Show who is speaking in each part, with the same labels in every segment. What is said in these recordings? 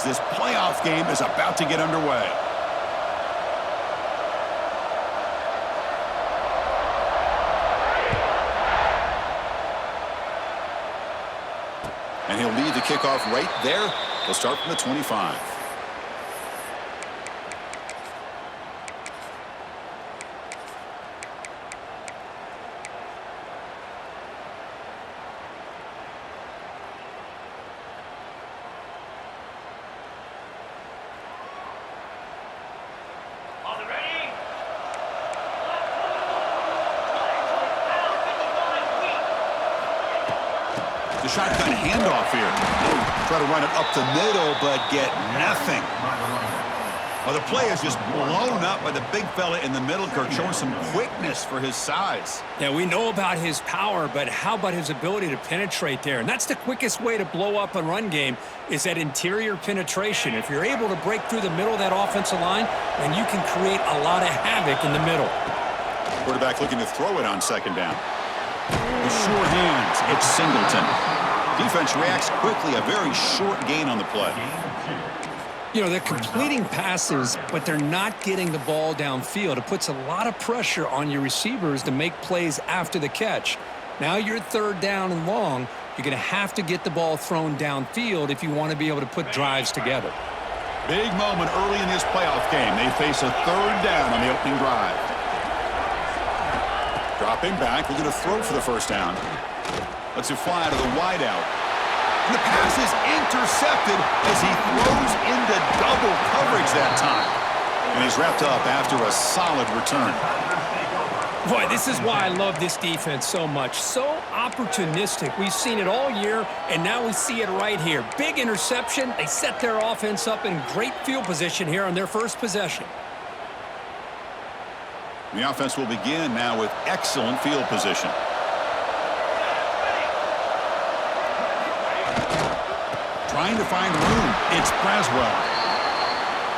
Speaker 1: This playoff game is about to get underway. And he'll lead the kickoff right there. He'll start from the 25. The shotgun handoff here. Try to run it up the middle, but get nothing. Well, the play is just blown up by the big fella in the middle, Kirk, showing some quickness for his size.
Speaker 2: Yeah, we know about his power, but how about his ability to penetrate there? And that's the quickest way to blow up a run game is that interior penetration. If you're able to break through the middle of that offensive line, then you can create a lot of havoc in the middle.
Speaker 1: Quarterback looking to throw it on second down. The sure hands, it's Singleton. Defense reacts quickly, a very short gain on the play.
Speaker 2: You know, they're completing passes, but they're not getting the ball downfield. It puts a lot of pressure on your receivers to make plays after the catch. Now you're third down and long. You're going to have to get the ball thrown downfield if you want to be able to put drives together.
Speaker 1: Big moment early in this playoff game. They face a third down on the opening drive. Dropping back, looking to throw for the first down. Lets it fly to the wideout. And the pass is intercepted as he throws into double coverage that time. And he's wrapped up after a solid return.
Speaker 2: Boy, this is why I love this defense so much. So opportunistic. We've seen it all year, and now we see it right here. Big interception. They set their offense up in great field position here on their first possession.
Speaker 1: The offense will begin now with excellent field position. Trying to find room. It's Braswell.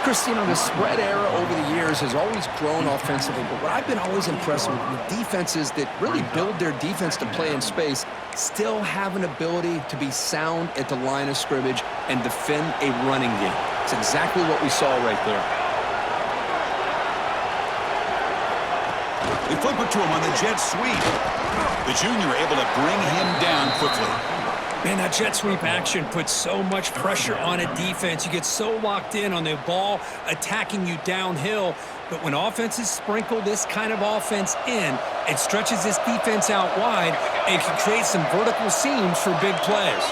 Speaker 3: Chris, you know, the spread era over the years has always grown offensively, but what I've been always impressed with defenses that really build their defense to play in space still have an ability to be sound at the line of scrimmage and defend a running game. It's exactly what we saw right there.
Speaker 1: They flip it to him on the jet sweep. The junior able to bring him down quickly.
Speaker 2: Man, that jet sweep action puts so much pressure on a defense. You get so locked in on the ball attacking you downhill. But when offenses sprinkle this kind of offense in, it stretches this defense out wide and can create some vertical seams for big plays.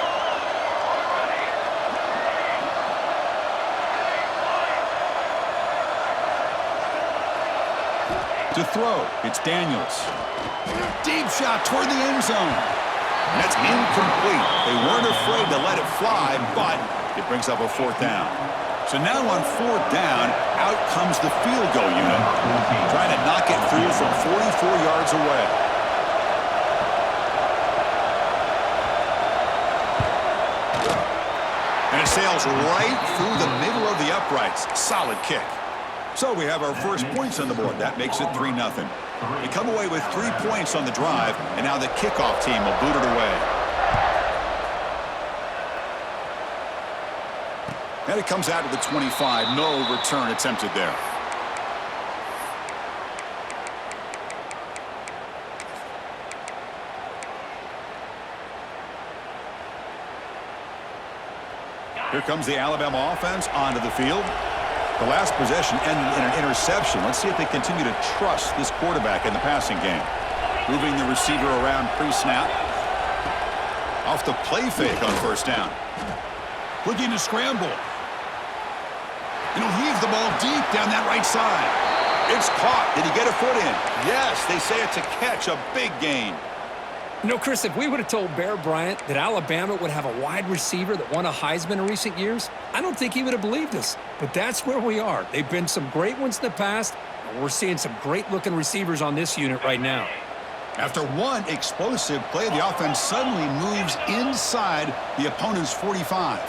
Speaker 1: To throw, it's Daniels. Deep shot toward the end zone. That's incomplete. They weren't afraid to let it fly, but it brings up a fourth down. So now on fourth down, out comes the field goal unit, trying to knock it through from 44 yards away. And it sails right through the middle of the uprights. Solid kick. So we have our first points on the board. That makes it 3-0. They come away with 3 points on the drive, and now the kickoff team will boot it away. And it comes out to the 25. No return attempted there. Here comes the Alabama offense onto the field. The last possession ended in an interception. Let's see if they continue to trust this quarterback in the passing game. Moving the receiver around pre-snap. Off the play fake on first down. Looking to scramble. And he'll heave the ball deep down that right side. It's caught. Did he get a foot in? Yes, they say it's a catch, a big gain.
Speaker 2: You know, Chris, if we would have told Bear Bryant that Alabama would have a wide receiver that won a Heisman in recent years, I don't think he would have believed us. But that's where we are. They've been some great ones in the past, and we're seeing some great-looking receivers on this unit right now.
Speaker 1: After one explosive play, the offense suddenly moves inside the opponent's 45.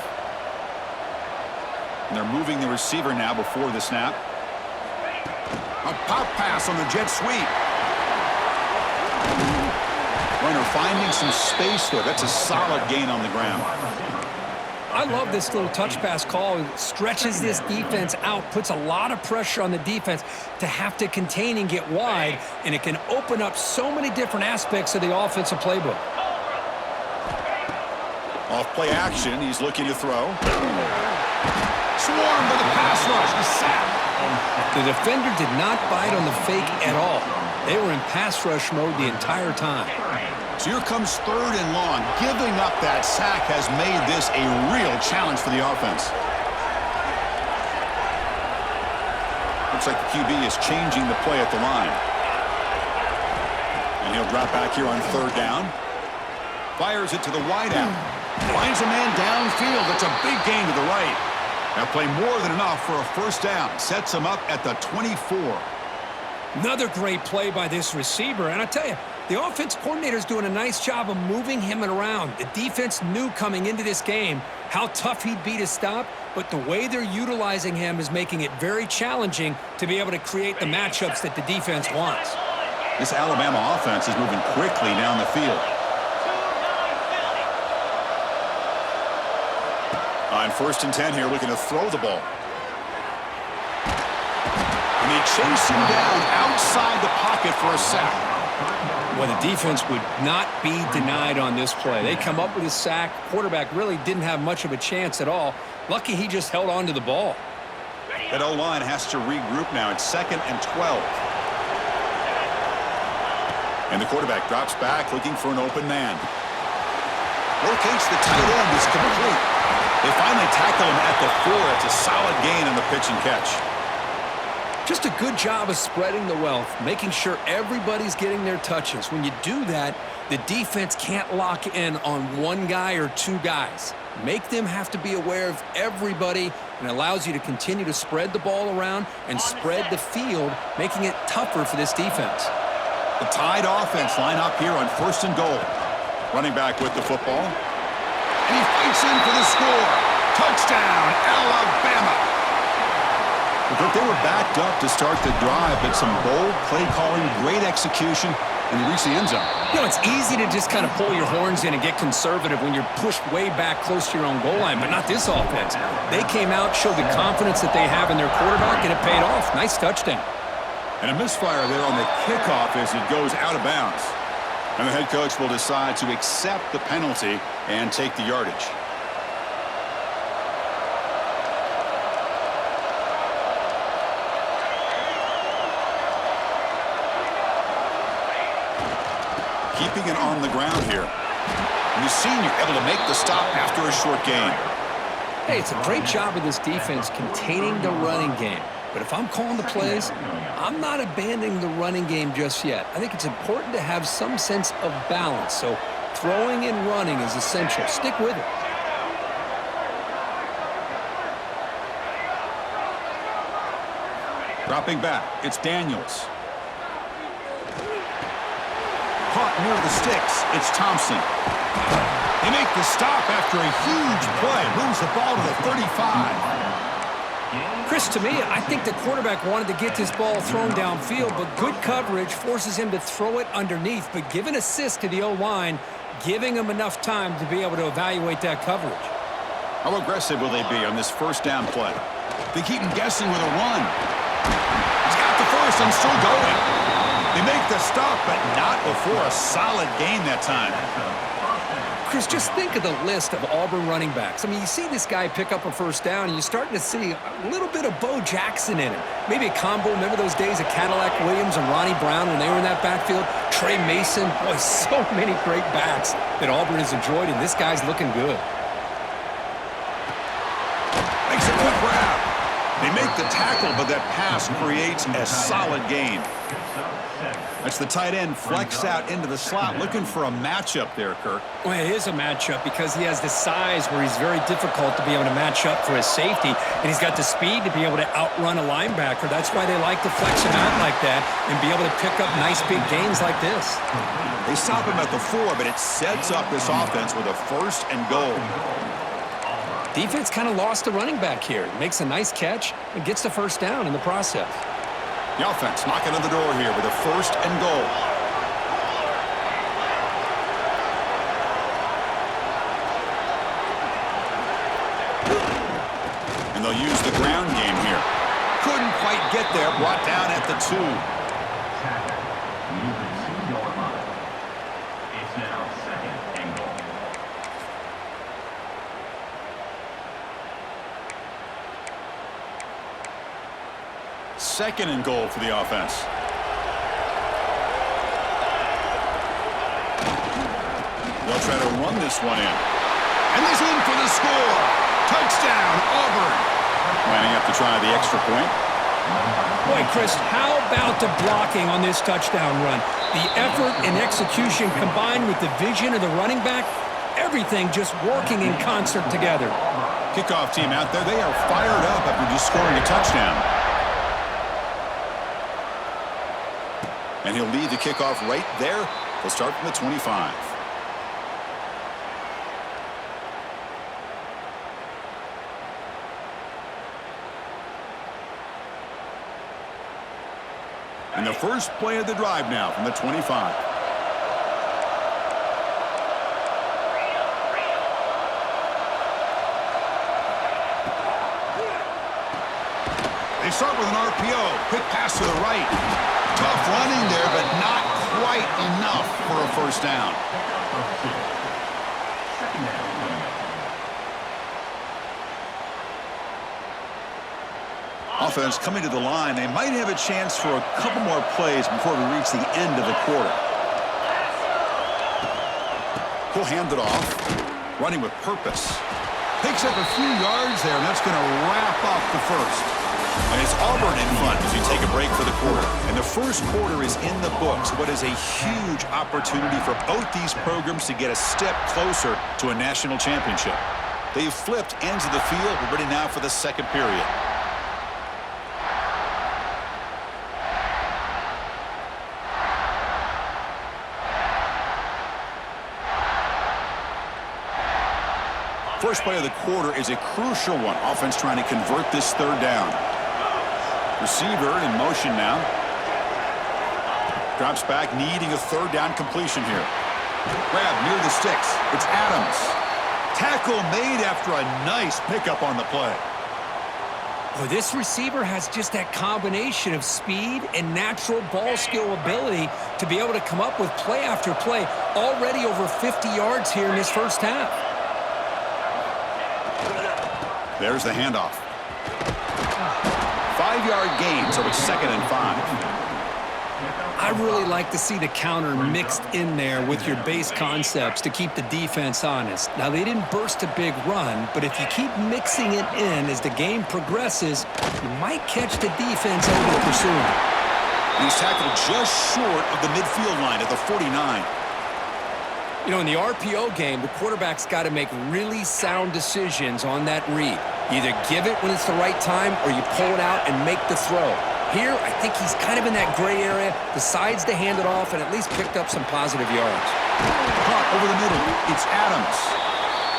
Speaker 1: And they're moving the receiver now before the snap. A pop pass on the jet sweep. Runner finding some space there. That's a solid gain on the ground.
Speaker 2: I love this little touch pass call. It stretches this defense out, puts a lot of pressure on the defense to have to contain and get wide, and it can open up so many different aspects of the offensive playbook.
Speaker 1: Off play action, he's looking to throw.
Speaker 3: Swarmed by the pass rush. The sack.
Speaker 2: The defender did not bite on the fake at all. They were in pass rush mode the entire time.
Speaker 1: So here comes 3rd and long. Giving up that sack has made this a real challenge for the offense. Looks like the QB is changing the play at the line. And he'll drop back here on 3rd down. Fires it to the wideout. Finds a man downfield. It's a big gain to the right. That play more than enough for a 1st down. Sets him up at the 24.
Speaker 2: Another great play by this receiver. And I tell you, the offense coordinator is doing a nice job of moving him around. The defense knew coming into this game how tough he'd be to stop, but the way they're utilizing him is making it very challenging to be able to create the matchups that the defense wants.
Speaker 1: This Alabama offense is moving quickly down the field. On 1st and 10 here, looking to throw the ball. And they chase him down outside the pocket for a sack.
Speaker 2: Well, the defense would not be denied on this play. They come up with a sack. Quarterback really didn't have much of a chance at all. Lucky he just held on to the ball.
Speaker 1: That O-line has to regroup now. It's 2nd and 12. And the quarterback drops back looking for an open man. Locates the tight end is complete. They finally tackle him at the 4. It's a solid gain on the pitch and catch.
Speaker 2: Just a good job of spreading the wealth, making sure everybody's getting their touches. When you do that, the defense can't lock in on one guy or 2 guys. Make them have to be aware of everybody, and allows you to continue to spread the ball around and spread the field, making it tougher for this defense.
Speaker 1: The Tide offense line up here on 1st and goal. Running back with the football. And he fights in for the score. Touchdown, Alabama. Look, they were backed up to start the drive, but some bold play calling, great execution, and they reach the end zone.
Speaker 2: You know, it's easy to just kind of pull your horns in and get conservative when you're pushed way back close to your own goal line, but not this offense. They came out, showed the confidence that they have in their quarterback, and it paid off. Nice touchdown.
Speaker 1: And a misfire there on the kickoff as it goes out of bounds. And the head coach will decide to accept the penalty and take the yardage. Keeping it on the ground here. And the senior able to make the stop after a short gain.
Speaker 2: Hey, it's a great job of this defense containing the running game. But if I'm calling the plays, I'm not abandoning the running game just yet. I think it's important to have some sense of balance. So throwing and running is essential. Stick with it.
Speaker 1: Dropping back, it's Daniels. Caught near the sticks, it's Thompson. They make the stop after a huge play. Moves the ball to the 35.
Speaker 2: Chris, to me, I think the quarterback wanted to get this ball thrown downfield, but good coverage forces him to throw it underneath. But give an assist to the O-line, giving him enough time to be able to evaluate that coverage.
Speaker 1: How aggressive will they be on this 1st down play? They keep him guessing with a run. He's got the first and still going. They make the stop, but not before a solid gain that time.
Speaker 2: Chris, just think of the list of Auburn running backs. I mean, you see this guy pick up a 1st down, and you're starting to see a little bit of Bo Jackson in him. Maybe a combo. Remember those days of Cadillac Williams and Ronnie Brown when they were in that backfield? Trey Mason. Boy, so many great backs that Auburn has enjoyed, and this guy's looking good.
Speaker 1: Makes a quick grab. They make the tackle, but that pass creates a solid gain. That's the tight end flexed out into the slot, looking for a matchup there, Kirk.
Speaker 2: Well, it is a matchup because he has the size where he's very difficult to be able to match up for his safety, and he's got the speed to be able to outrun a linebacker. That's why they like to flex him out like that and be able to pick up nice big gains like this.
Speaker 1: They stop him at the 4, but it sets up this offense with a 1st and goal.
Speaker 2: Defense kind of lost the running back here. Makes a nice catch and gets the 1st down in the process.
Speaker 1: The offense knocking on the door here with a 1st and goal. They'll use the ground game here. Couldn't quite get there. Brought down at the 2.
Speaker 4: It's now 2nd and goal.
Speaker 1: Second and goal for the offense. They'll try to run this one in. And he's in for the score. Touchdown, Auburn. Lining up to try the extra point.
Speaker 2: Boy, Chris, how about the blocking on this touchdown run? The effort and execution combined with the vision of the running back, everything just working in concert together.
Speaker 1: Kickoff team out there, they are fired up after just scoring a touchdown. And he'll lead the kickoff right there. They'll start from the 25. And the first play of the drive now from the 25. They start with an RPO. Quick pass to the right. Tough running there, but not quite enough for a first down. Offense coming to the line. They might have a chance for a couple more plays before we reach the end of the quarter. He'll hand it off. Running with purpose. Picks up a few yards there, and that's going to wrap up the first. And it's Auburn in front as we take a break for the quarter. And the first quarter is in the books. What is a huge opportunity for both these programs to get a step closer to a national championship. They've flipped ends of the field. We're ready now for the second period. First play of the quarter is a crucial one. Offense trying to convert this third down. Receiver in motion now. Drops back, needing a third down completion here. Grab near the sticks. It's Adams. Tackle made after a nice pickup on the play.
Speaker 2: Boy, this receiver has just that combination of speed and natural ball skill ability to be able to come up with play after play. Already over 50 yards here in this first half.
Speaker 1: There's the handoff. 5-yard gain, so it's 2nd and 5.
Speaker 2: I really like to see the counter mixed in there with your base concepts to keep the defense honest. Now, they didn't burst a big run, but if you keep mixing it in as the game progresses, you might catch the defense able to pursue him.
Speaker 1: He's tackled just short of the midfield line at the 49.
Speaker 2: You know, in the RPO game, the quarterback's got to make really sound decisions on that read. You either give it when it's the right time or you pull it out and make the throw. Here, I think he's kind of in that gray area, decides to hand it off and at least picked up some positive yards.
Speaker 1: Caught over the middle. It's Adams.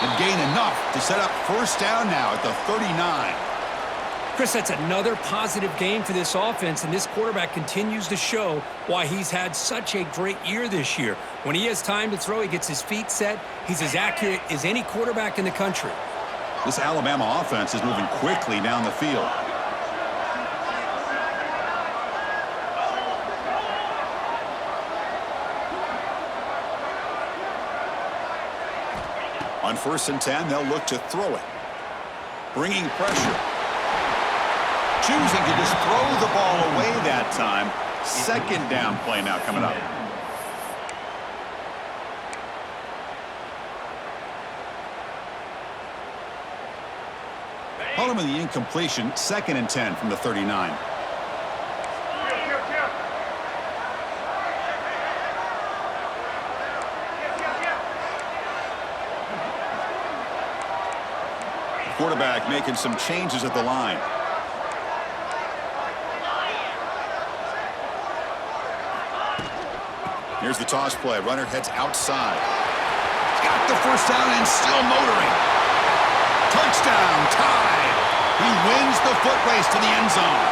Speaker 1: And gain enough to set up first down now at the 39.
Speaker 2: Chris, that's another positive game for this offense, and this quarterback continues to show why he's had such a great year this year. When he has time to throw, he gets his feet set. He's as accurate as any quarterback in the country.
Speaker 1: This Alabama offense is moving quickly down the field. On 1st and 10, they'll look to throw it. Bringing pressure. Choosing to just throw the ball away that time. 2nd down play now coming up. Problem with the incompletion, 2nd and 10 from the 39. Quarterback making some changes at the line. Here's the toss play. Runner heads outside. Got the first down and still motoring. Touchdown, tied. He wins the foot race to the end zone.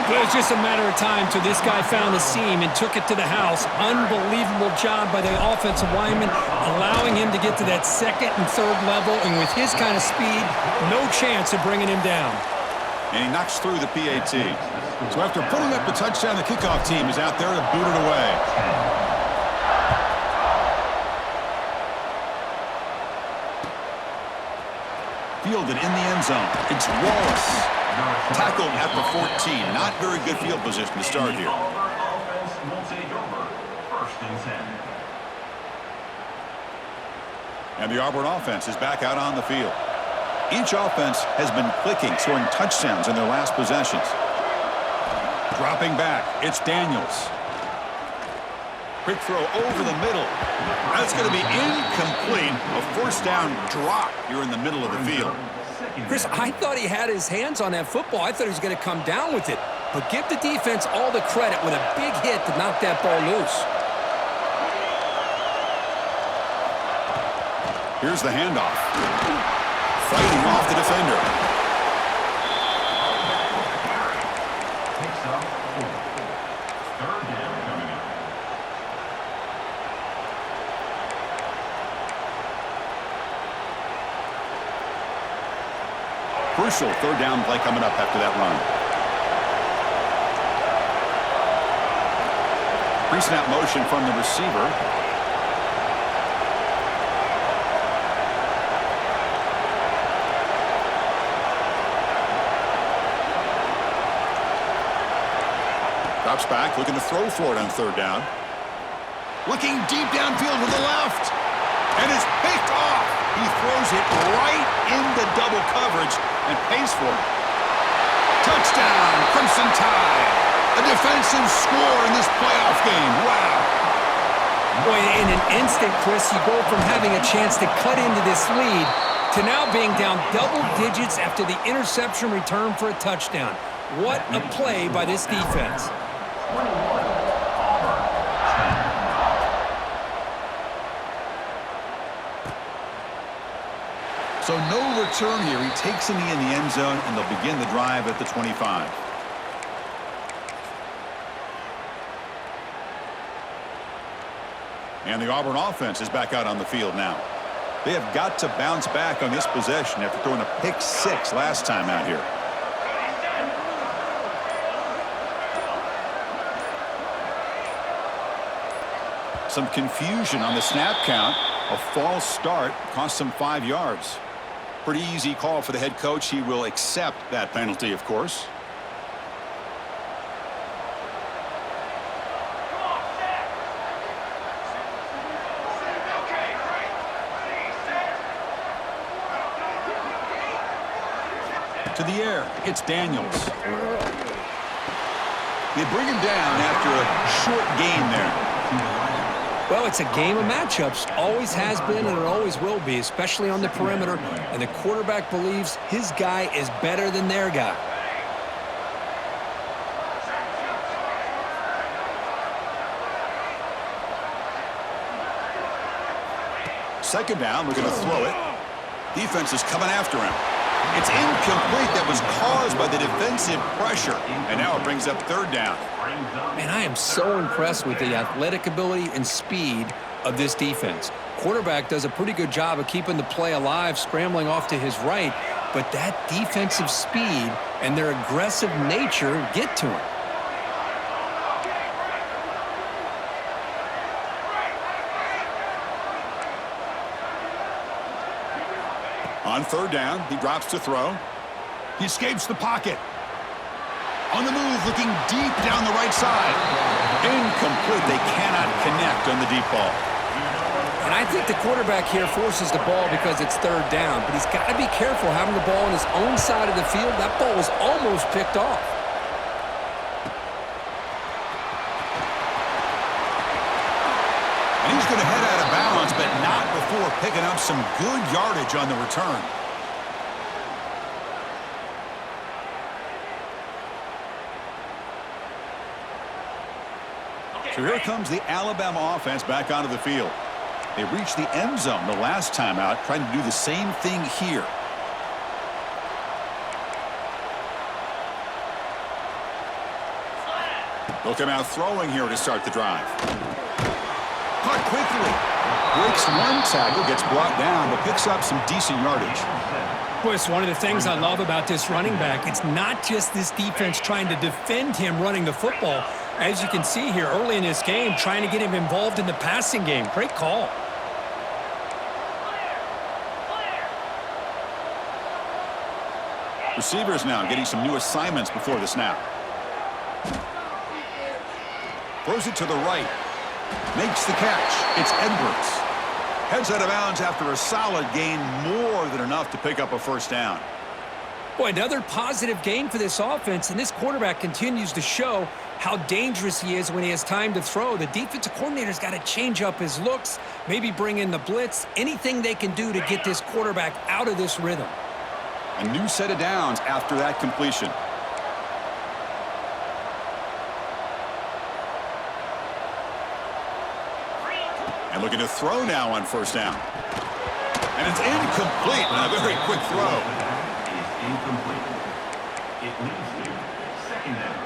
Speaker 2: It was just a matter of time till this guy found the seam and took it to the house. Unbelievable job by the offensive lineman, allowing him to get to that second and third level, and with his kind of speed, no chance of bringing him down.
Speaker 1: And he knocks through the PAT. So after putting up the touchdown, the kickoff team is out there to boot it away. Fielded in the end zone. It's Wallace. Tackled at the 14. Not very good field position to start here.
Speaker 4: Auburn offense will take over. 1st and 10.
Speaker 1: And the Auburn offense is back out on the field. Each offense has been clicking, scoring touchdowns in their last possessions. Dropping back, it's Daniels. Quick throw over the middle. That's going to be incomplete. A first down drop here in the middle of the field.
Speaker 2: Chris, I thought he had his hands on that football. I thought he was going to come down with it. But give the defense all the credit with a big hit to knock that ball loose.
Speaker 1: Here's the handoff. Fighting off the defender.
Speaker 4: Picks up 4. 3rd down coming up.
Speaker 1: Crucial 3rd down play coming up after that run. Pre-snap motion from the receiver. Drops back, looking to throw for it on 3rd down. Looking deep downfield with the left. And it's picked off. He throws it right into double coverage and pays for it. Touchdown, Crimson Tide. A defensive score in this playoff game. Wow.
Speaker 2: Boy, in an instant, Chris, you go from having a chance to cut into this lead to now being down double digits after the interception return for a touchdown. What a play by this defense.
Speaker 4: 21. Auburn 10.
Speaker 1: So no return here. He takes in the end zone, and they'll begin the drive at the 25. And the Auburn offense is back out on the field now. They have got to bounce back on this possession after throwing a pick 6 last time out here. Some confusion on the snap count. A false start cost them 5 yards. Pretty easy call for the head coach. He will accept that penalty, of course. To the air, it's Daniels. They bring him down after a short gain there.
Speaker 2: Well, it's a game of matchups. Always has been and it always will be, especially on the perimeter. And the quarterback believes his guy is better than their guy.
Speaker 1: Second down, we're going to throw it. Defense is coming after him. It's incomplete. That was caused by the defensive pressure. And now it brings up 3rd down.
Speaker 2: Man, I am so impressed with the athletic ability and speed of this defense. Quarterback does a pretty good job of keeping the play alive, scrambling off to his right, but that defensive speed and their aggressive nature get to him.
Speaker 1: On 3rd down, he drops to throw. He escapes the pocket. On the move, looking deep down the right side. Incomplete. They cannot connect on the deep ball.
Speaker 2: And I think the quarterback here forces the ball because it's 3rd down, but he's got to be careful having the ball on his own side of the field. That ball was almost picked off.
Speaker 1: And he's going to head out of bounds, but not before picking up some good yardage on the return. So here comes the Alabama offense back onto the field. They reached the end zone the last time out, trying to do the same thing here. They'll come out throwing here to start the drive. Caught quickly. Breaks one tackle, gets brought down, but picks up some decent yardage.
Speaker 2: Boy, it's one of the things I love about this running back. It's not just this defense trying to defend him running the football. As you can see here early in this game, trying to get him involved in the passing game. Great call.
Speaker 1: Receivers now getting some new assignments before the snap. Throws it to the right. Makes the catch. It's Edwards. Heads out of bounds after a solid gain, more than enough to pick up a first down.
Speaker 2: Boy, another positive gain for this offense, and this quarterback continues to show how dangerous he is when he has time to throw. The defensive coordinator's got to change up his looks, maybe bring in the blitz, anything they can do to get this quarterback out of this rhythm.
Speaker 1: A new set of downs after that completion. And looking to throw now on first down. And it's incomplete on a very quick throw.
Speaker 4: Is incomplete. It leads to second down.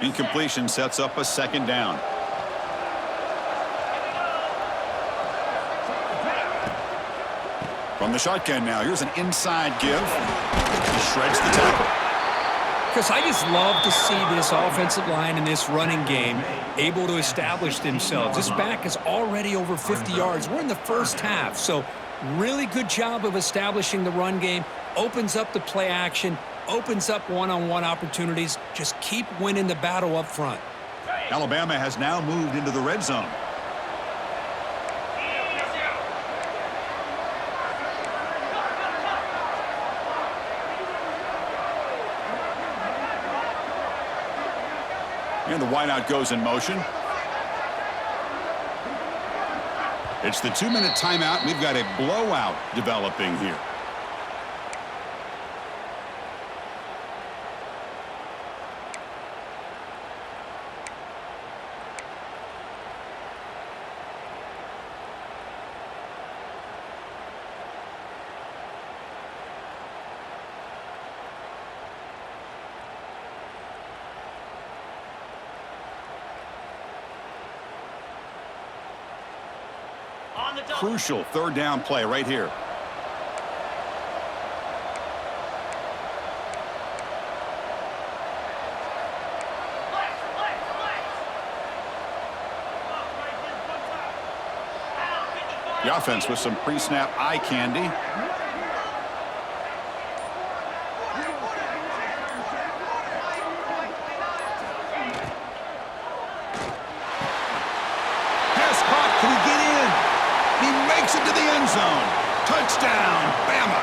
Speaker 1: Incompletion sets up a second down. From the shotgun now, here's an inside give. He shreds the tackle.
Speaker 2: Because I just love to see this offensive line and this running game able to establish themselves. This back is already over 50 yards. We're in the first half, so really good job of establishing the run game. Opens up the play action, opens up one-on-one opportunities. Just keep winning the battle up front.
Speaker 1: Alabama has now moved into the red zone. And the wideout goes in motion. It's the 2-minute timeout. We've got a blowout developing here. Crucial third down play right here. The offense with some pre-snap eye candy. Pass caught. Can he get in? He makes it to the end zone. Touchdown, BAMA.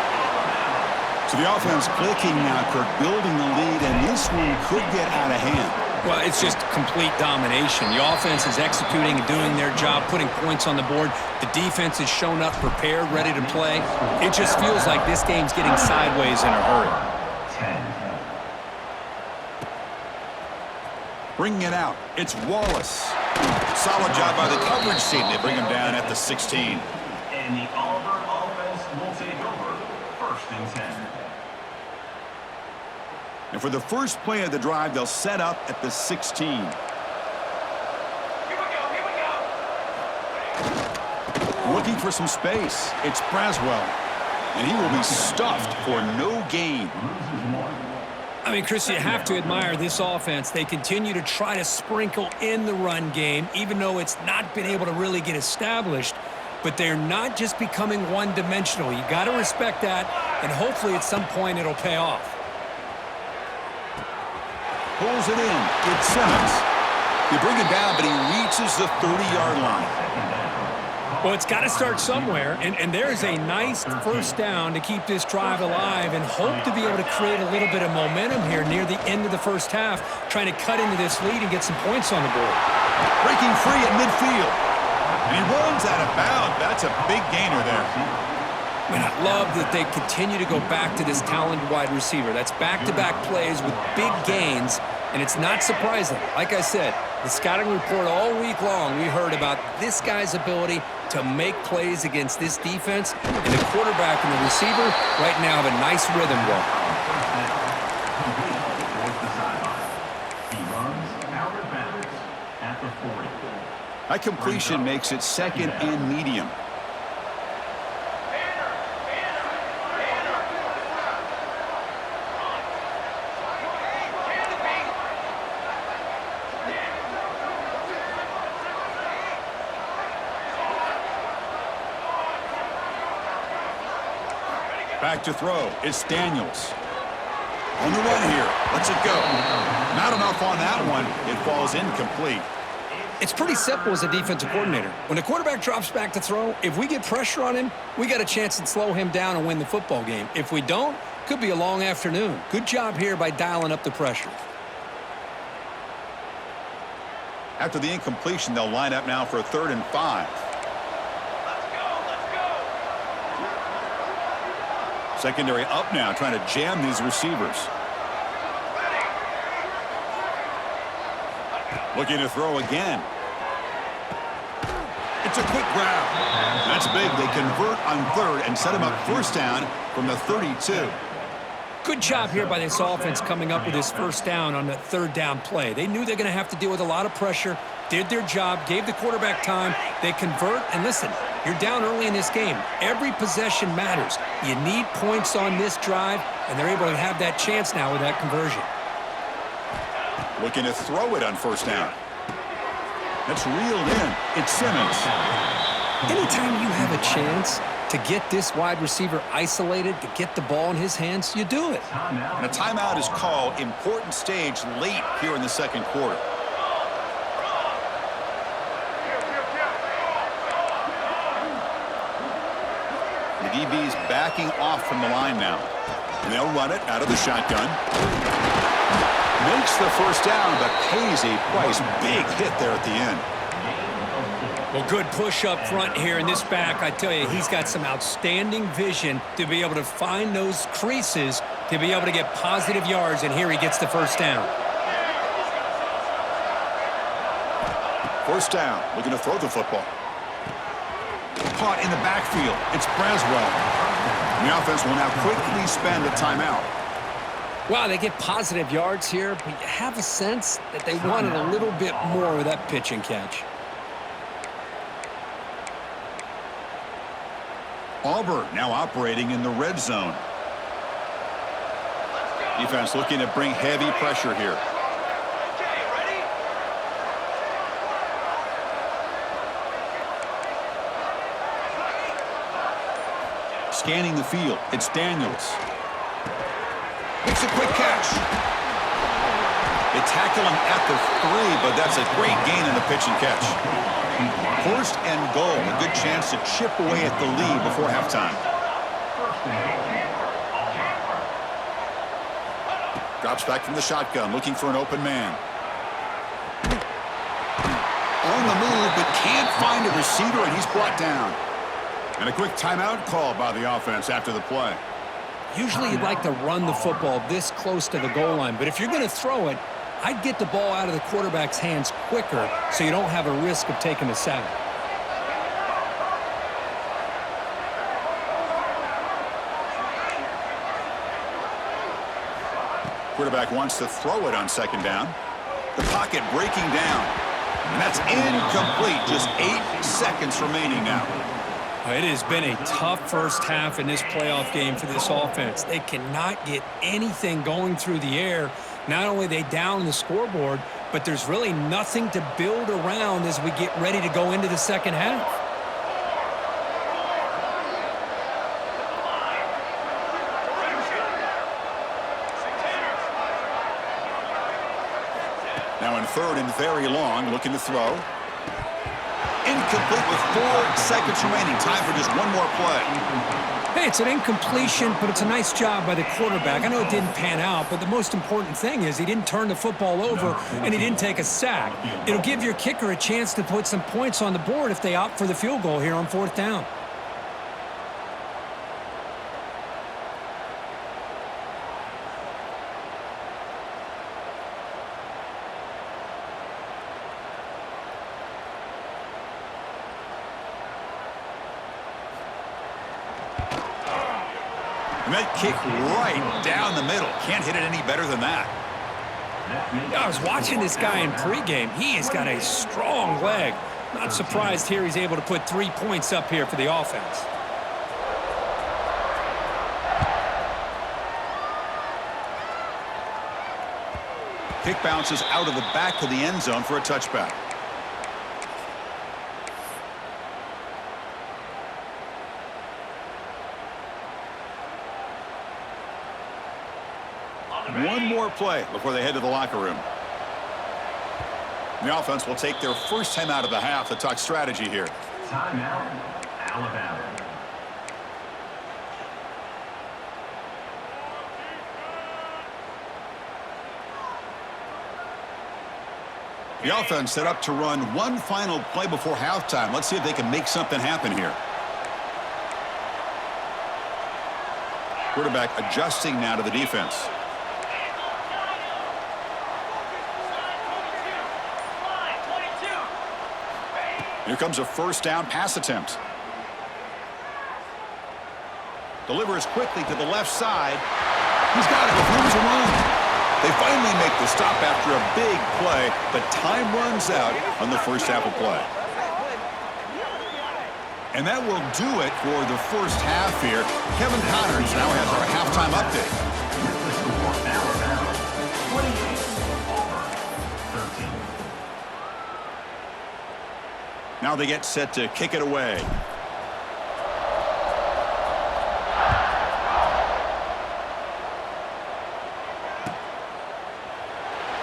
Speaker 1: So the offense clicking now, Kirk, building the lead, and this one could get out of hand.
Speaker 2: Well, it's just complete domination. The offense is executing and doing their job, putting points on the board. The defense has shown up prepared, ready to play. It just feels like this game's getting sideways in a hurry.
Speaker 4: 10.
Speaker 1: Bringing it out, it's Wallace. Solid job by the coverage team. They bring him down at the 16.
Speaker 4: And the Auburn offense will take over. First and 10.
Speaker 1: And for the first play of the drive, they'll set up at the 16.
Speaker 4: Here we go.
Speaker 1: Looking for some space. It's Braswell. And he will be stuffed for no gain.
Speaker 2: I mean, Chris, you have to admire this offense. They continue to try to sprinkle in the run game, even though it's not been able to really get established. But they're not just becoming one-dimensional. You got to respect that, and hopefully at some point it'll pay off.
Speaker 1: Pulls it in. It's Simmons. They bring it down, but he reaches the 30-yard line.
Speaker 2: Well, it's got to start somewhere, and there's a nice first down to keep this drive alive and hope to be able to create a little bit of momentum here near the end of the first half, trying to cut into this lead and get some points on the board.
Speaker 1: Breaking free at midfield. And he runs out of bounds. That's a big gainer there.
Speaker 2: I mean, I love that they continue to go back to this talented wide receiver. That's back-to-back plays with big gains, And it's not surprising. Like I said, the scouting report all week long, we heard about this guy's ability to make plays against this defense. And the quarterback and the receiver right now have a nice rhythm going.
Speaker 4: He runs out of bounds at the 40.
Speaker 1: That completion makes it second and medium. Back to throw. It's Daniels. On the run here. Lets it go. Not enough on that one. It falls incomplete.
Speaker 2: It's pretty simple as a defensive coordinator. When the quarterback drops back to throw, if we get pressure on him, we got a chance to slow him down and win the football game. If we don't, could be a long afternoon. Good job here by dialing up the pressure.
Speaker 1: After the incompletion, they'll line up now for a 3rd and 5. Secondary up now, trying to jam these receivers. Looking to throw again. It's a quick grab. That's big. They convert on 3rd and set him up 1st down from the 32.
Speaker 2: Good job here by this offense coming up with this 1st down on the 3rd down play. They knew they're going to have to deal with a lot of pressure, did their job, gave the quarterback time. They convert, and listen, you're down early in this game. Every possession matters. You need points on this drive, and they're able to have that chance now with that conversion.
Speaker 1: Looking to throw it on 1st down. That's reeled in. It's Simmons.
Speaker 2: Anytime you have a chance to get this wide receiver isolated, to get the ball in his hands, you do it.
Speaker 1: And a timeout is called. Important stage late here in the 2nd quarter. The DB's backing off from the line now. And they'll run it out of the shotgun. Makes the 1st down, but pays a price. Big hit there at the end.
Speaker 2: Well, good push up front here in this back. I tell you, he's got some outstanding vision to be able to find those creases, to be able to get positive yards, and here he gets the 1st down.
Speaker 1: 1st down, looking to throw the football. Caught in the backfield. It's Braswell. And the offense will now quickly spend a timeout.
Speaker 2: Wow, they get positive yards here, but you have a sense that they wanted a little bit more with that pitch and catch.
Speaker 1: Auburn now operating in the red zone. Defense looking to bring heavy pressure here. Scanning the field, it's Daniels. Makes a quick catch. They tackle him at the 3, but that's a great gain in the pitch and catch. 1st and goal, a good chance to chip away at the lead before halftime. Drops back from the shotgun, looking for an open man. On the move, but can't find a receiver, and he's brought down. And a quick timeout called by the offense after the play.
Speaker 2: Usually you'd like to run the football this close to the goal line, but if you're going to throw it, I'd get the ball out of the quarterback's hands quicker so you don't have a risk of taking a sack.
Speaker 1: Quarterback wants to throw it on 2nd down. The pocket breaking down. And that's incomplete. Just 8 seconds remaining now.
Speaker 2: It has been a tough 1st half in this playoff game for this offense. They cannot get anything going through the air. Not only are they down the scoreboard, but there's really nothing to build around as we get ready to go into the 2nd half.
Speaker 1: Now in 3rd and very long, looking to throw. Incomplete with 4 seconds remaining. Time for just one more play.
Speaker 2: Hey, it's an incompletion, but it's a nice job by the quarterback. I know it didn't pan out, but the most important thing is he didn't turn the football over and he didn't take a sack. It'll give your kicker a chance to put some points on the board if they opt for the field goal here on 4th down.
Speaker 1: And that kick right down the middle. Can't hit it any better than that.
Speaker 2: I was watching this guy in pregame. He has got a strong leg. Not surprised here he's able to put 3 points up here for the offense.
Speaker 1: Kick bounces out of the back of the end zone for a touchback. One more play before they head to the locker room. The offense will take their first time out of the half to talk strategy here.
Speaker 4: Timeout, Alabama.
Speaker 1: The offense set up to run one final play before halftime. Let's see if they can make something happen here. Quarterback adjusting now to the defense. Here comes a first down pass attempt. Delivers quickly to the left side. He's got it with room to run. They finally make the stop after a big play, but time runs out on the first half of play. And that will do it for the first half here. Kevin Connors now has our halftime update.
Speaker 4: The score, Alabama 28, Auburn 13.
Speaker 1: Now they get set to kick it away.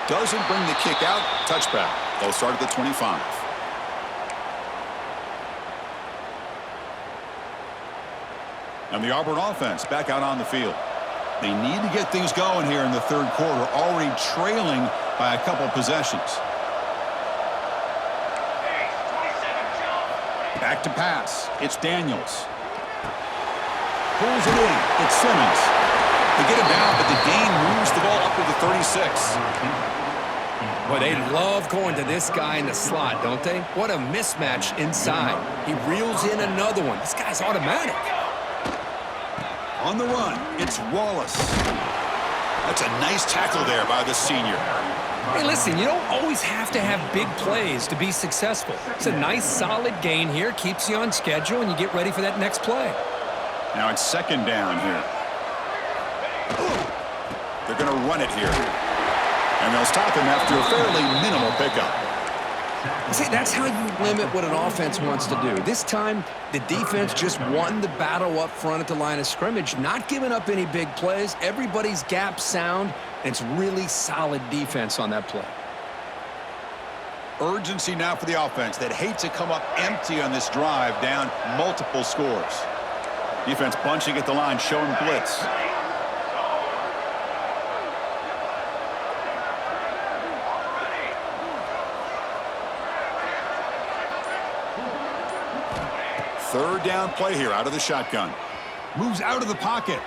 Speaker 1: Doesn't bring the kick out. Touchback. They'll start at the 25. And the Auburn offense back out on the field. They need to get things going here in the third quarter, already trailing by a couple possessions. Back to pass. It's Daniels. Pulls it in. It's Simmons. They get it down, but the gain moves the ball up to the 36.
Speaker 3: Boy, they love going to this guy in the slot, don't they? What a mismatch inside. He reels in another one. This guy's automatic.
Speaker 1: On the run, it's Wallace. That's a nice tackle there by the senior.
Speaker 2: Hey, listen, you don't always have to have big plays to be successful. It's a nice, solid gain here. Keeps you on schedule, and you get ready for that next play.
Speaker 1: Now it's second down here. They're going to run it here. And they'll stop him after a fairly minimal pickup.
Speaker 3: See, that's how you limit what an offense wants to do. This time, the defense just won the battle up front at the line of scrimmage, not giving up any big plays. Everybody's gap sound, and it's really solid defense on that play.
Speaker 1: Urgency now for the offense that hate to come up empty on this drive, down multiple scores. Defense bunching at the line, showing blitz. Third down play here out of the shotgun. Moves out of the pocket.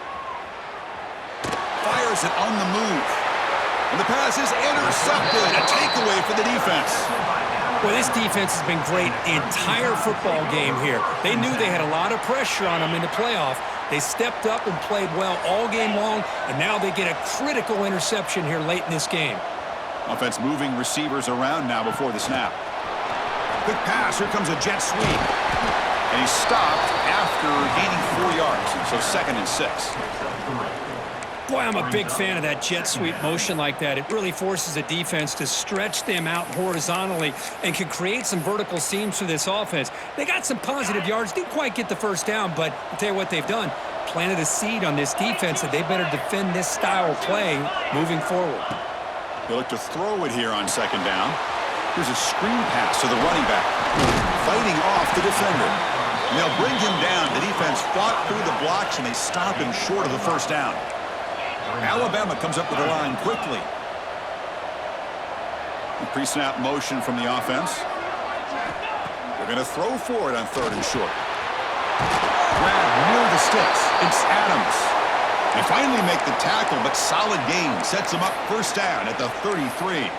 Speaker 1: Fires it on the move. And the pass is intercepted. A takeaway for the defense.
Speaker 2: Well, this defense has been great the entire football game here. They knew they had a lot of pressure on them in the playoff. They stepped up and played well all game long, and now they get a critical interception here late in this game.
Speaker 1: Offense moving receivers around now before the snap. Quick pass. Here comes a jet sweep. And he's stopped after gaining 4 yards. So second and 6.
Speaker 2: Boy, I'm a big fan of that jet sweep motion like that. It really forces a defense to stretch them out horizontally and can create some vertical seams for this offense. They got some positive yards. Didn't quite get the first down, but I'll tell you what they've done. Planted a seed on this defense that they better defend this style of play moving forward.
Speaker 1: They look to throw it here on second down. Here's a screen pass to the running back. Fighting off the defender. And they'll bring him down. The defense fought through the blocks, and they stop him short of the first down. Alabama comes up to the line quickly. Pre-snap motion from the offense. They're going to throw for it on third and short. Grab near the sticks. It's Adams. They finally make the tackle, but solid gain sets them up first down at the 33.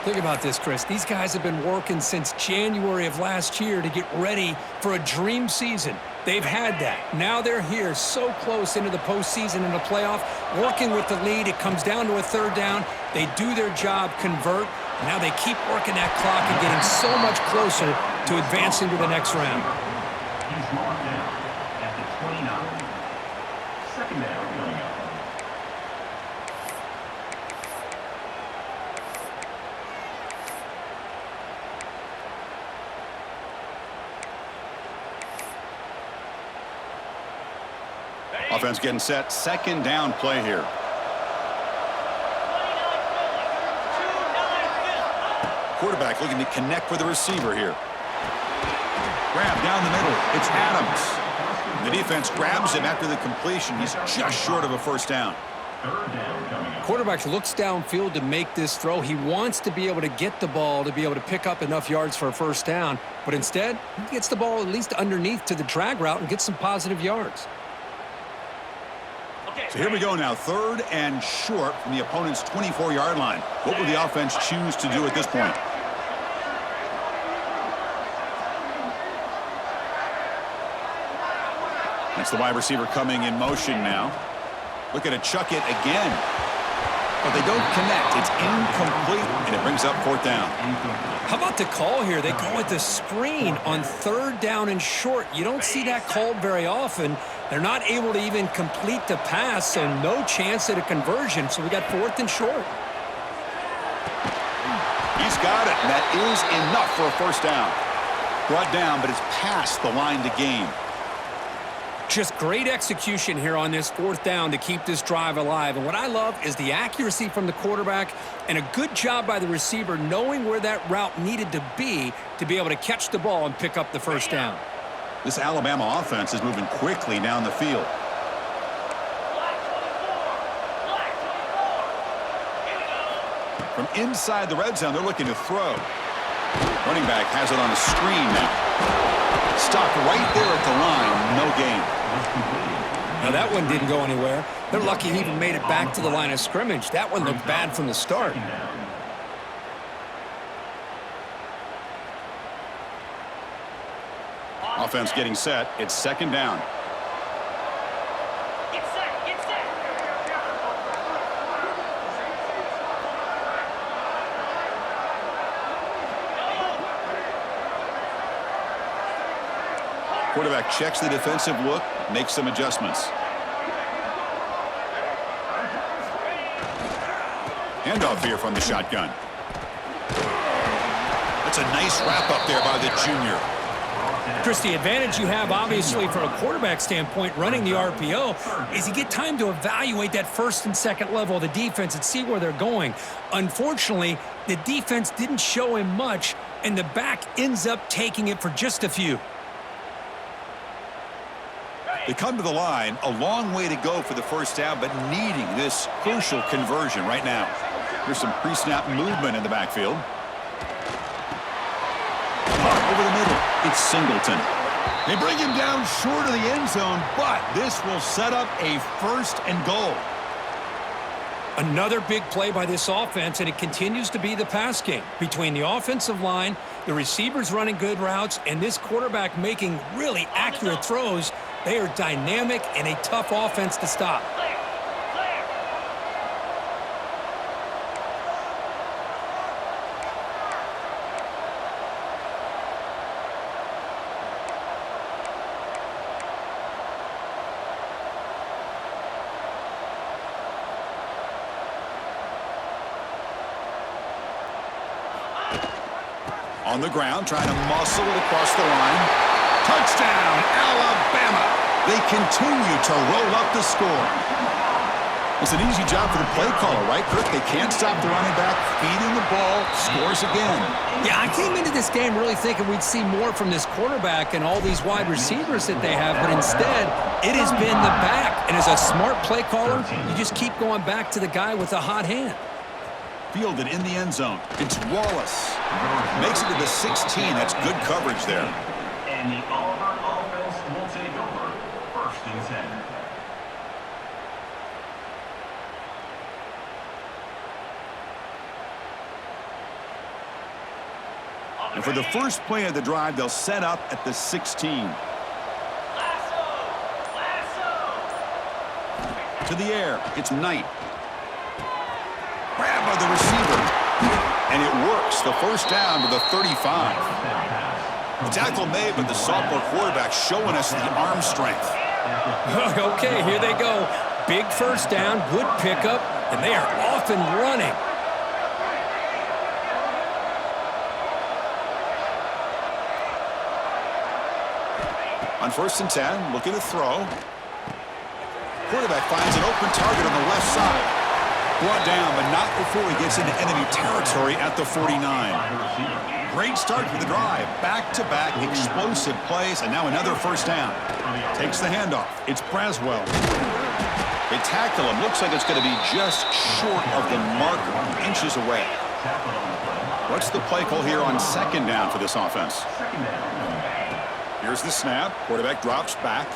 Speaker 2: Think about this, Chris. These guys have been working since January of last year to get ready for a dream season. They've had that. Now they're here so close into the postseason and the playoff, working with the lead. It comes down to a third down. They do their job, convert. Now they keep working that clock and getting so much closer to advancing to the next round.
Speaker 4: He's marked down at the 29. Second down coming up.
Speaker 1: Offense getting set. Second down play here. Quarterback looking to connect with the receiver here. Grab down the middle. It's Adams. The defense grabs him after the completion. He's just short of a first down.
Speaker 4: Third down coming up.
Speaker 2: Quarterback looks downfield to make this throw. He wants to be able to get the ball to be able to pick up enough yards for a first down. But instead, he gets the ball at least underneath to the drag route and gets some positive yards.
Speaker 1: So here we go now, third and short from the opponent's 24-yard line. What will the offense choose to do at this point? That's the wide receiver coming in motion now. Look at it, chuck it again. But they don't connect. It's incomplete, and it brings up fourth down.
Speaker 2: How about the call here? They call it the screen on third down and short. You don't see that called very often. They're not able to even complete the pass, so no chance at a conversion. So we got fourth and short.
Speaker 1: He's got it. That is enough for a first down. Brought down, but it's past the line to gain.
Speaker 2: Just great execution here on this fourth down to keep this drive alive. And what I love is the accuracy from the quarterback and a good job by the receiver knowing where that route needed to be able to catch the ball and pick up the first down.
Speaker 1: This Alabama offense is moving quickly down the field. From inside the red zone, they're looking to throw. Running back has it on a screen now. Stopped right there at the line, no gain.
Speaker 2: Now that one didn't go anywhere. They're lucky he even made it back to the line of scrimmage. That one looked bad from the start.
Speaker 1: Offense getting set. It's second down.
Speaker 5: Get set, get set.
Speaker 1: Quarterback checks the defensive look, makes some adjustments. Handoff here from the shotgun. That's a nice wrap up there by the junior.
Speaker 2: Chris, the advantage you have, obviously, from a quarterback standpoint, running the RPO, is you get time to evaluate that first and second level of the defense and see where they're going. Unfortunately, the defense didn't show him much, and the back ends up taking it for just a few.
Speaker 1: They come to the line, a long way to go for the first down, but needing this crucial conversion right now. There's some pre-snap movement in the backfield. Over the middle, it's Singleton. They bring him down short of the end zone, but this will set up a first and goal.
Speaker 2: Another big play by this offense, and it continues to be the pass game. Between the offensive line, the receivers running good routes, and this quarterback making really accurate throws, they are dynamic and a tough offense to stop.
Speaker 1: On the ground, trying to muscle it across the line. Touchdown, Alabama! They continue to roll up the score. It's an easy job for the play caller, right, Kirk? They can't stop the running back, feeding the ball, scores again.
Speaker 2: Yeah, I came into this game really thinking we'd see more from this quarterback and all these wide receivers that they have, but instead, it has been the back. And as a smart play caller, you just keep going back to the guy with the hot hand.
Speaker 1: Fielded in the end zone. It's Wallace. Makes it to the 16. That's good coverage there.
Speaker 4: And the Auburn offense will take over first and 10.
Speaker 1: And for the first play of the drive, they'll set up at the 16. To the air, it's Knight. Grab by the receiver. And it works. The first down to the 35. The tackle made, but the sophomore quarterback showing us the arm strength.
Speaker 2: Okay, here they go. Big first down, good pickup, and they are off and running.
Speaker 1: On 1st and 10, looking to throw. Quarterback finds an open target on the left side. Brought down, but not before he gets into enemy territory at the 49. Great start for the drive. Back-to-back explosive plays, and now another first down. Takes the handoff. It's Braswell. They tackle him. Looks like it's going to be just short of the marker, inches away. What's the play call here on 2nd down for this offense? Here's the snap. Quarterback drops back.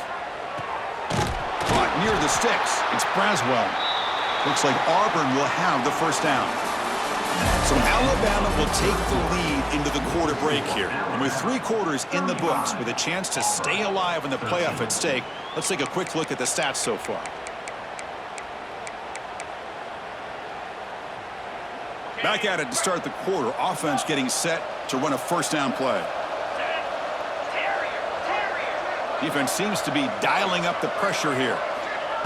Speaker 1: Caught near the sticks. It's Braswell. Looks like Auburn will have the first down. So Alabama will take the lead into the quarter break here. And with 3 quarters in the books, with a chance to stay alive in the playoff at stake, let's take a quick look at the stats so far. Back at it to start the quarter. Offense getting set to run a first down play. Defense seems to be dialing up the pressure here.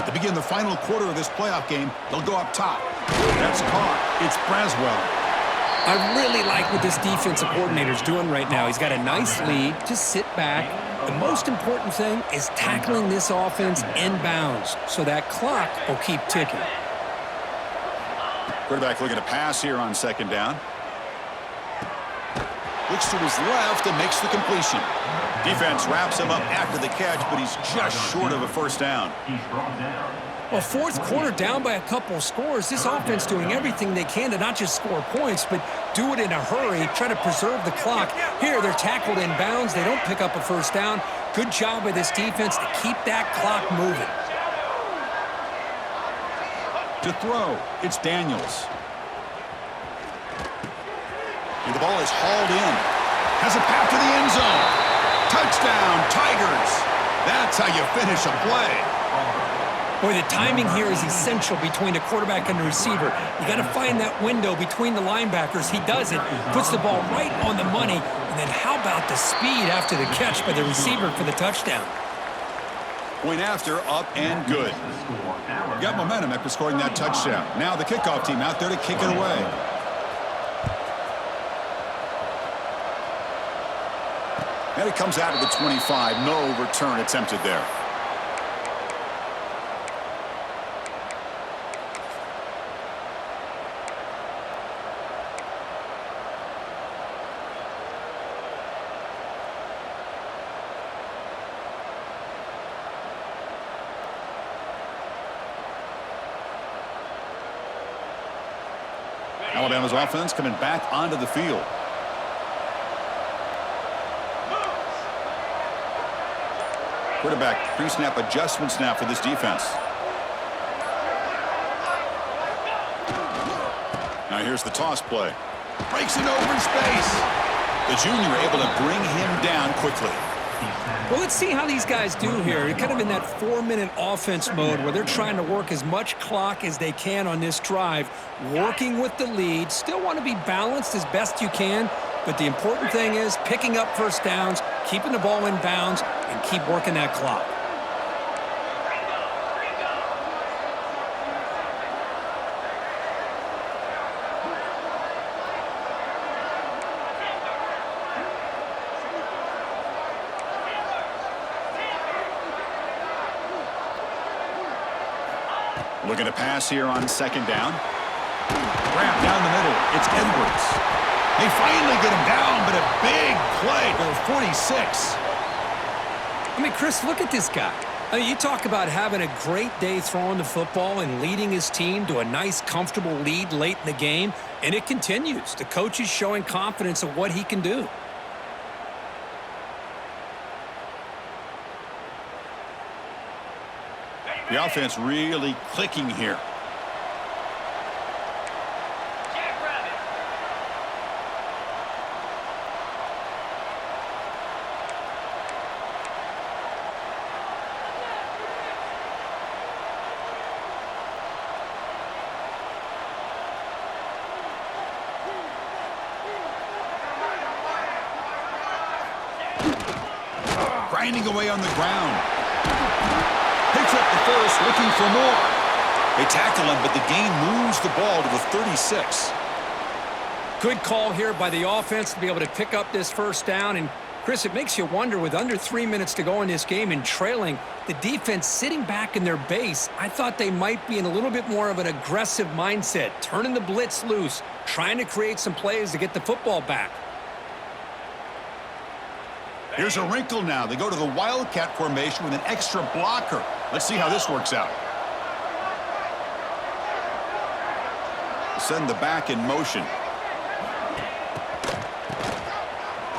Speaker 1: To begin the final quarter of this playoff game, they'll go up top. That's caught. It's Braswell.
Speaker 2: I really like what this defensive coordinator's doing right now. He's got a nice lead. Just sit back. The most important thing is tackling this offense inbounds, so that clock will keep ticking.
Speaker 1: Quarterback looking to pass here on 2nd down. Looks to his left and makes the completion. Defense wraps him up after the catch, but he's just short of a first down.
Speaker 2: Well, 4th quarter down by a couple of scores. This offense doing everything they can to not just score points, but do it in a hurry, try to preserve the clock. Here, they're tackled in bounds. They don't pick up a first down. Good job by this defense to keep that clock moving.
Speaker 1: To throw, it's Daniels. And the ball is hauled in. Has a path to the end zone. Touchdown, Tigers. That's how you finish a play.
Speaker 2: Boy, the timing here is essential between the quarterback and the receiver. You got to find that window between the linebackers. He does it, puts the ball right on the money, and then how about the speed after the catch by the receiver for the touchdown?
Speaker 1: Point after, up and good. Got momentum after scoring that touchdown. Now the kickoff team out there to kick it away. And it comes out of the 25. No return attempted there. Alabama's offense coming back onto the field. Quarterback pre-snap adjustments now for this defense. Now here's the toss play. Breaks it over in space. The junior able to bring him down quickly.
Speaker 2: Well, let's see how these guys do here. They're kind of in that 4-minute offense mode where they're trying to work as much clock as they can on this drive, working with the lead. Still want to be balanced as best you can, but the important thing is picking up first downs, keeping the ball in bounds, and keep working that clock.
Speaker 1: Looking to pass here on 2nd down. Grab down the middle. It's Edwards. They finally get him down, but a big play to the 46.
Speaker 2: I mean, Chris, look at this guy. I mean, you talk about having a great day throwing the football and leading his team to a nice, comfortable lead late in the game, and it continues. The coach is showing confidence of what he can do.
Speaker 1: The offense really clicking here. Grinding away on the ground. Picks up the first, looking for more. They tackle him, but the gain moves the ball to the 36.
Speaker 2: Good call here by the offense to be able to pick up this first down. And, Chris, it makes you wonder, with under 3 minutes to go in this game and trailing, the defense sitting back in their base, I thought they might be in a little bit more of an aggressive mindset, turning the blitz loose, trying to create some plays to get the football back.
Speaker 1: Here's a wrinkle now. They go to the Wildcat formation with an extra blocker. Let's see how this works out. Send the back in motion.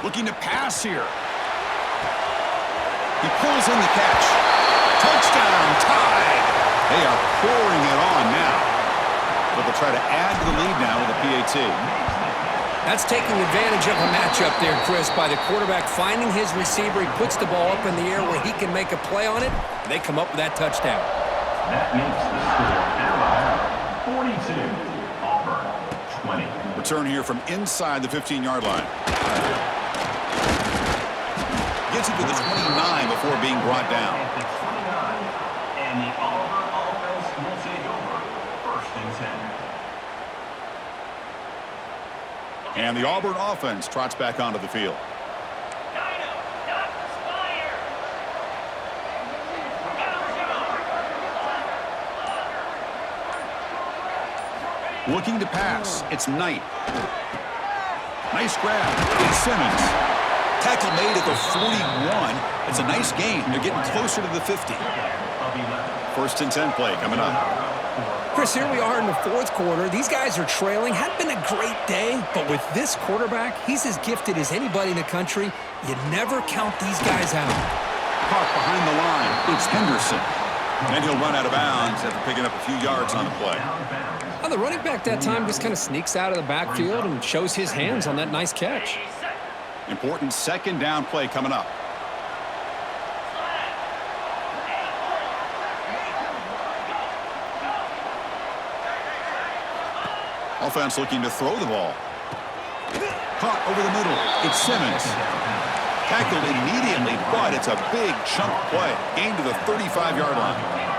Speaker 1: Looking to pass here. He pulls in the catch. Touchdown, tied. They are pouring it on now. But they'll try to add to the lead now with a PAT.
Speaker 2: That's taking advantage of a matchup there, Chris, by the quarterback finding his receiver. He puts the ball up in the air where he can make a play on it, and they come up with that touchdown.
Speaker 4: That makes the score Alabama 42, Auburn 20.
Speaker 1: Return here from inside the 15-yard line. Gets it to the 29 before being brought down.
Speaker 4: At the 29, and the Auburn offense will take over 1st and 10.
Speaker 1: And the Auburn offense trots back onto the field. Looking to pass. It's Knight. Nice grab. It's Simmons. Tackle made at the 41. It's a nice gain. They're getting closer to the 50. 1st and 10 play coming up.
Speaker 2: Chris, here we are in the 4th quarter. These guys are trailing. Hadn't been a great day, but with this quarterback, he's as gifted as anybody in the country. You never count these guys out.
Speaker 1: Caught behind the line. It's Henderson. And he'll run out of bounds after picking up a few yards on the play.
Speaker 2: Well, the running back that time just kind of sneaks out of the backfield and shows his hands on that nice catch.
Speaker 1: Important 2nd down play coming up. Offense looking to throw the ball. Caught over the middle. It's Simmons. Tackled immediately, but it's a big chunk play. Gain to the 35-yard line.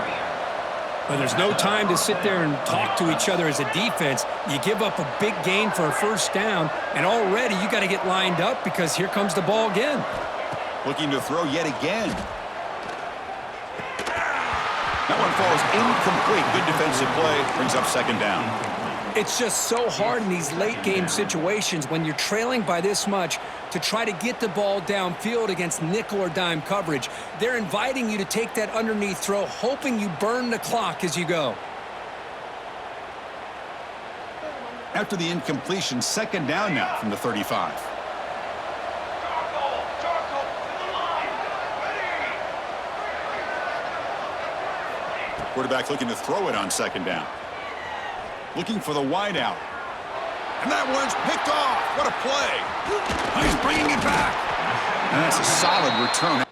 Speaker 2: Well, there's no time to sit there and talk to each other as a defense. You give up a big gain for a 1st down, and already you got to get lined up because here comes the ball again.
Speaker 1: Looking to throw yet again. That one falls incomplete. Good defensive play. Brings up 2nd down.
Speaker 2: It's just so hard in these late-game situations when you're trailing by this much to try to get the ball downfield against nickel or dime coverage. They're inviting you to take that underneath throw, hoping you burn the clock as you go.
Speaker 1: After the incompletion, 2nd down now from the 35. Quarterback looking to throw it on 2nd down. Looking for the wide out. And that one's picked off. What a play. He's bringing it back. And that's a solid return.